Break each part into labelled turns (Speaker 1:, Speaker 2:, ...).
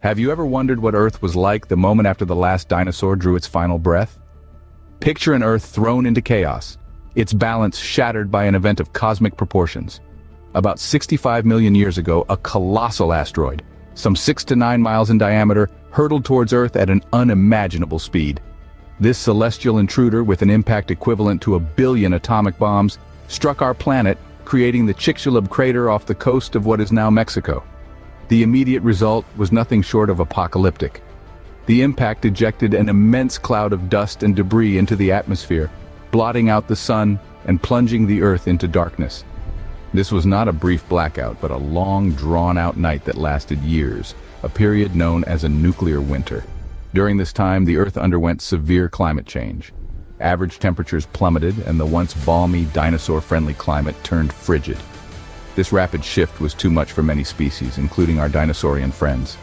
Speaker 1: Have you ever wondered what Earth was like the moment after the last dinosaur drew its final breath? Picture an Earth thrown into chaos, its balance shattered by an event of cosmic proportions. About 65 million years ago, a colossal asteroid, some 6 to 9 miles in diameter, hurtled towards Earth at an unimaginable speed. This celestial intruder, with an impact equivalent to 1 billion atomic bombs, struck our planet, creating the Chicxulub crater off the coast of what is now Mexico. The immediate result was nothing short of apocalyptic. The impact ejected an immense cloud of dust and debris into the atmosphere, blotting out the sun and plunging the Earth into darkness. This was not a brief blackout, but a long, drawn-out night that lasted years, a period known as a nuclear winter. During this time, the Earth underwent severe climate change. Average temperatures plummeted, and the once balmy, dinosaur-friendly climate turned frigid. This rapid shift was too much for many species, including our dinosaurian friends.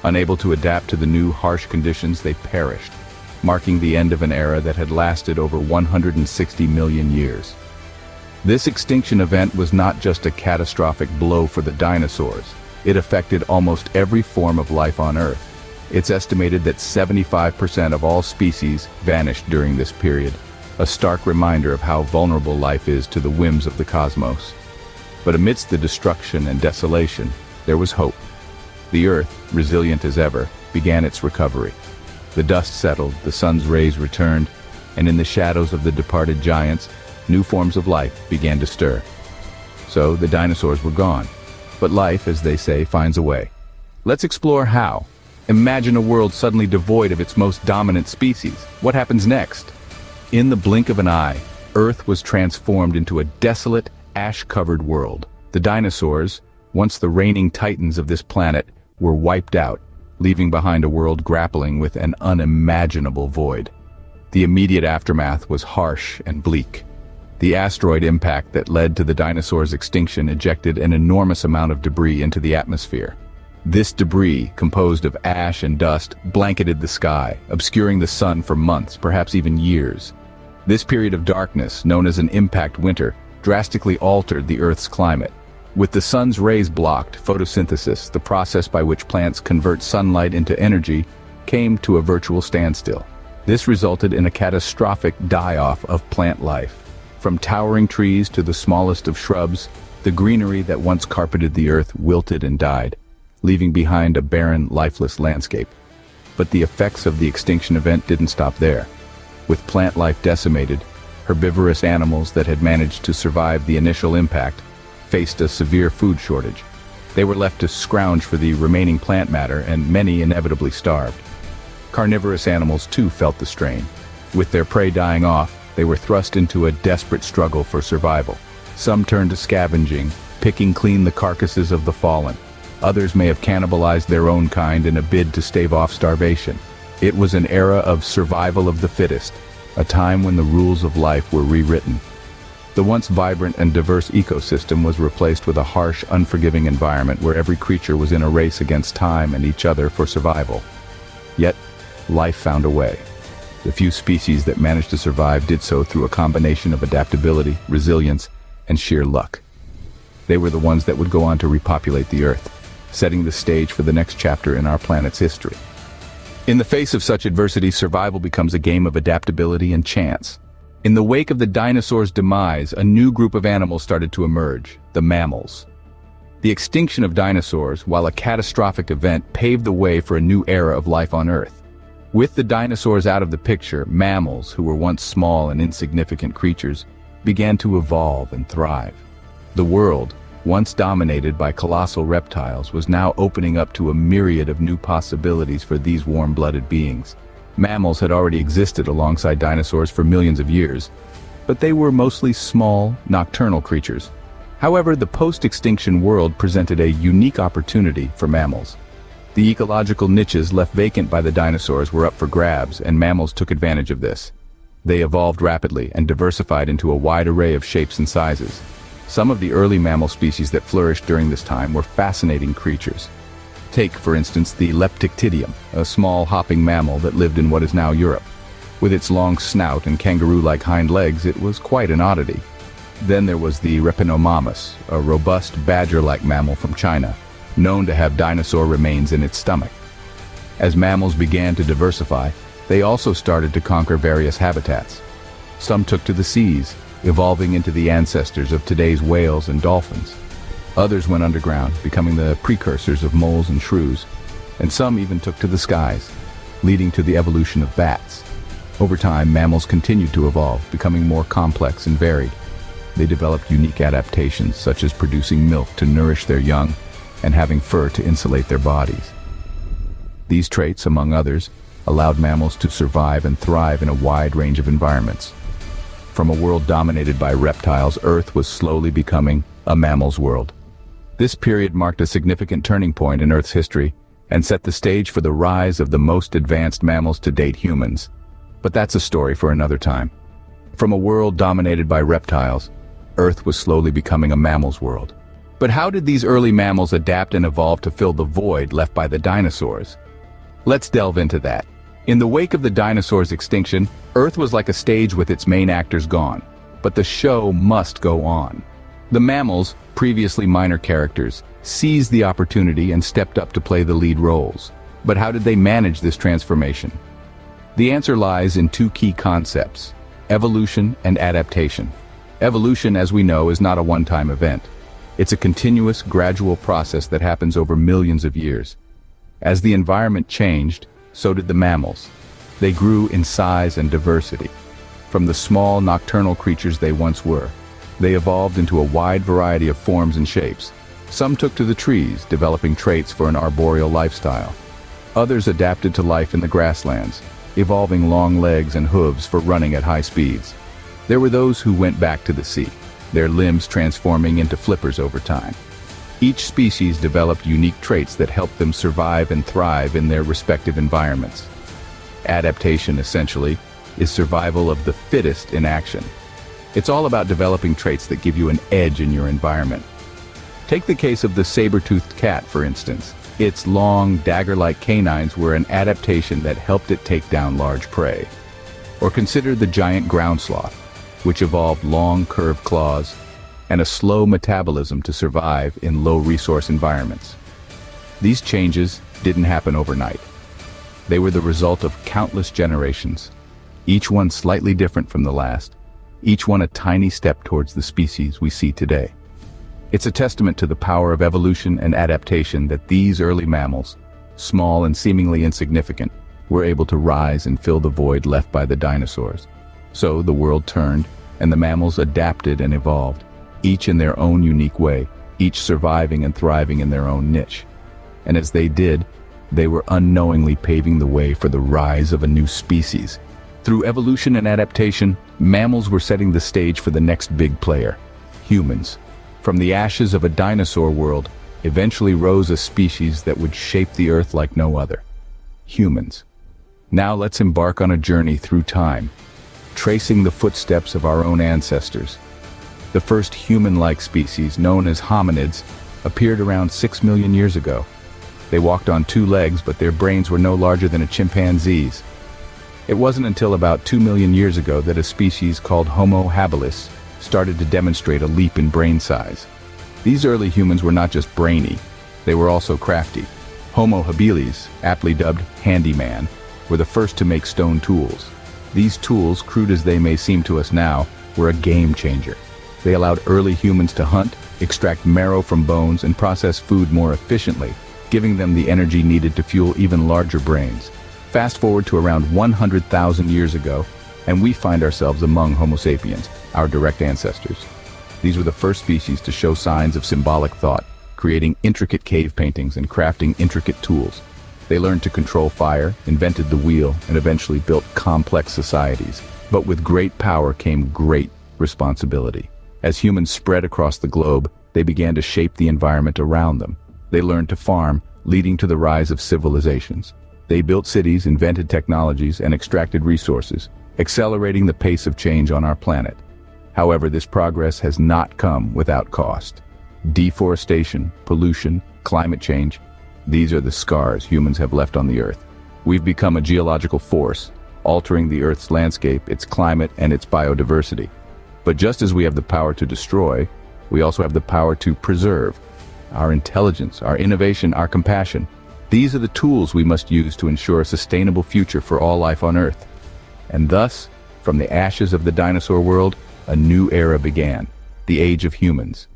Speaker 1: Unable to adapt to the new, harsh conditions, they perished, marking the end of an era that had lasted over 160 million years. This extinction event was not just a catastrophic blow for the dinosaurs. It affected almost every form of life on Earth. It's estimated that 75% of all species vanished during this period, a stark reminder of how vulnerable life is to the whims of the cosmos. But amidst the destruction and desolation, there was hope. The Earth, resilient as ever, began its recovery. The dust settled, the sun's rays returned, and in the shadows of the departed giants, new forms of life began to stir. So the dinosaurs were gone. But life, as they say, finds a way. Let's explore how. Imagine a world suddenly devoid of its most dominant species. What happens next? In the blink of an eye, Earth was transformed into a desolate, ash-covered world. The dinosaurs, once the reigning titans of this planet, were wiped out, leaving behind a world grappling with an unimaginable void. The immediate aftermath was harsh and bleak. The asteroid impact that led to the dinosaurs' extinction ejected an enormous amount of debris into the atmosphere. This debris, composed of ash and dust, blanketed the sky, obscuring the sun for months, perhaps even years. This period of darkness, known as an impact winter, drastically altered the Earth's climate. With the sun's rays blocked, photosynthesis, the process by which plants convert sunlight into energy, came to a virtual standstill. This resulted in a catastrophic die-off of plant life. From towering trees to the smallest of shrubs, the greenery that once carpeted the Earth wilted and died, leaving behind a barren, lifeless landscape. But the effects of the extinction event didn't stop there. With plant life decimated, herbivorous animals that had managed to survive the initial impact faced a severe food shortage. They were left to scrounge for the remaining plant matter, and many inevitably starved. Carnivorous animals too felt the strain. With their prey dying off, they were thrust into a desperate struggle for survival. Some turned to scavenging, picking clean the carcasses of the fallen. Others may have cannibalized their own kind in a bid to stave off starvation. It was an era of survival of the fittest, a time when the rules of life were rewritten. The once vibrant and diverse ecosystem was replaced with a harsh, unforgiving environment where every creature was in a race against time and each other for survival. Yet, life found a way. The few species that managed to survive did so through a combination of adaptability, resilience, and sheer luck. They were the ones that would go on to repopulate the Earth, setting the stage for the next chapter in our planet's history. In the face of such adversity, survival becomes a game of adaptability and chance. In the wake of the dinosaurs' demise, a new group of animals started to emerge, the mammals. The extinction of dinosaurs, while a catastrophic event, paved the way for a new era of life on Earth. With the dinosaurs out of the picture, mammals, who were once small and insignificant creatures, began to evolve and thrive. The world, once dominated by colossal reptiles, was now opening up to a myriad of new possibilities for these warm-blooded beings. Mammals had already existed alongside dinosaurs for millions of years, but they were mostly small, nocturnal creatures. However, the post-extinction world presented a unique opportunity for mammals. The ecological niches left vacant by the dinosaurs were up for grabs, and mammals took advantage of this. They evolved rapidly and diversified into a wide array of shapes and sizes. Some of the early mammal species that flourished during this time were fascinating creatures. Take, for instance, the Leptictidium, a small hopping mammal that lived in what is now Europe. With its long snout and kangaroo-like hind legs, it was quite an oddity. Then there was the Repenomamus, a robust badger-like mammal from China. known to have dinosaur remains in its stomach. As mammals began to diversify, they also started to conquer various habitats. Some took to the seas, evolving into the ancestors of today's whales and dolphins. Others went underground, becoming the precursors of moles and shrews, and some even took to the skies, leading to the evolution of bats. Over time, mammals continued to evolve, becoming more complex and varied. They developed unique adaptations, such as producing milk to nourish their young and having fur to insulate their bodies. These traits, among others, allowed mammals to survive and thrive in a wide range of environments. From a world dominated by reptiles, Earth was slowly becoming a mammal's world. This period marked a significant turning point in Earth's history and set the stage for the rise of the most advanced mammals to date, humans. But that's a story for another time. From a world dominated by reptiles, Earth was slowly becoming a mammal's world. But how did these early mammals adapt and evolve to fill the void left by the dinosaurs? Let's delve into that. In the wake of the dinosaurs' extinction, Earth was like a stage with its main actors gone. But the show must go on. The mammals, previously minor characters, seized the opportunity and stepped up to play the lead roles. But how did they manage this transformation? The answer lies in two key concepts: evolution and adaptation. Evolution, as we know, is not a one-time event. It's a continuous, gradual process that happens over millions of years. As the environment changed, so did the mammals. They grew in size and diversity. From the small, nocturnal creatures they once were, they evolved into a wide variety of forms and shapes. Some took to the trees, developing traits for an arboreal lifestyle. Others adapted to life in the grasslands, evolving long legs and hooves for running at high speeds. There were those who went back to the sea, their limbs transforming into flippers over time. Each species developed unique traits that helped them survive and thrive in their respective environments. Adaptation, essentially, is survival of the fittest in action. It's all about developing traits that give you an edge in your environment. Take the case of the saber-toothed cat, for instance. Its long, dagger-like canines were an adaptation that helped it take down large prey. Or consider the giant ground sloth, which evolved long, curved claws and a slow metabolism to survive in low-resource environments. These changes didn't happen overnight. They were the result of countless generations, each one slightly different from the last, each one a tiny step towards the species we see today. It's a testament to the power of evolution and adaptation that these early mammals, small and seemingly insignificant, were able to rise and fill the void left by the dinosaurs. So the world turned, and the mammals adapted and evolved, each in their own unique way, each surviving and thriving in their own niche. And as they did, they were unknowingly paving the way for the rise of a new species. Through evolution and adaptation, mammals were setting the stage for the next big player, humans. From the ashes of a dinosaur world, eventually rose a species that would shape the Earth like no other: humans. Now let's embark on a journey through time, tracing the footsteps of our own ancestors. The first human-like species, known as hominids, appeared around 6 million years ago. They walked on two legs, but their brains were no larger than a chimpanzee's. It wasn't until about 2 million years ago that a species called Homo habilis started to demonstrate a leap in brain size. These early humans were not just brainy, they were also crafty. Homo habilis, aptly dubbed handyman, were the first to make stone tools. These tools, crude as they may seem to us now, were a game changer. They allowed early humans to hunt, extract marrow from bones, and process food more efficiently, giving them the energy needed to fuel even larger brains. Fast forward to around 100,000 years ago, and we find ourselves among Homo sapiens, our direct ancestors. These were the first species to show signs of symbolic thought, creating intricate cave paintings and crafting intricate tools. They learned to control fire, invented the wheel, and eventually built complex societies. But with great power came great responsibility. As humans spread across the globe, they began to shape the environment around them. They learned to farm, leading to the rise of civilizations. They built cities, invented technologies, and extracted resources, accelerating the pace of change on our planet. However, this progress has not come without cost. Deforestation, pollution, climate change, these are the scars humans have left on the Earth. We've become a geological force, altering the Earth's landscape, its climate, and its biodiversity. But just as we have the power to destroy, we also have the power to preserve. our intelligence, our innovation, our compassion. These are the tools we must use to ensure a sustainable future for all life on Earth. And thus, from the ashes of the dinosaur world, a new era began, the age of humans.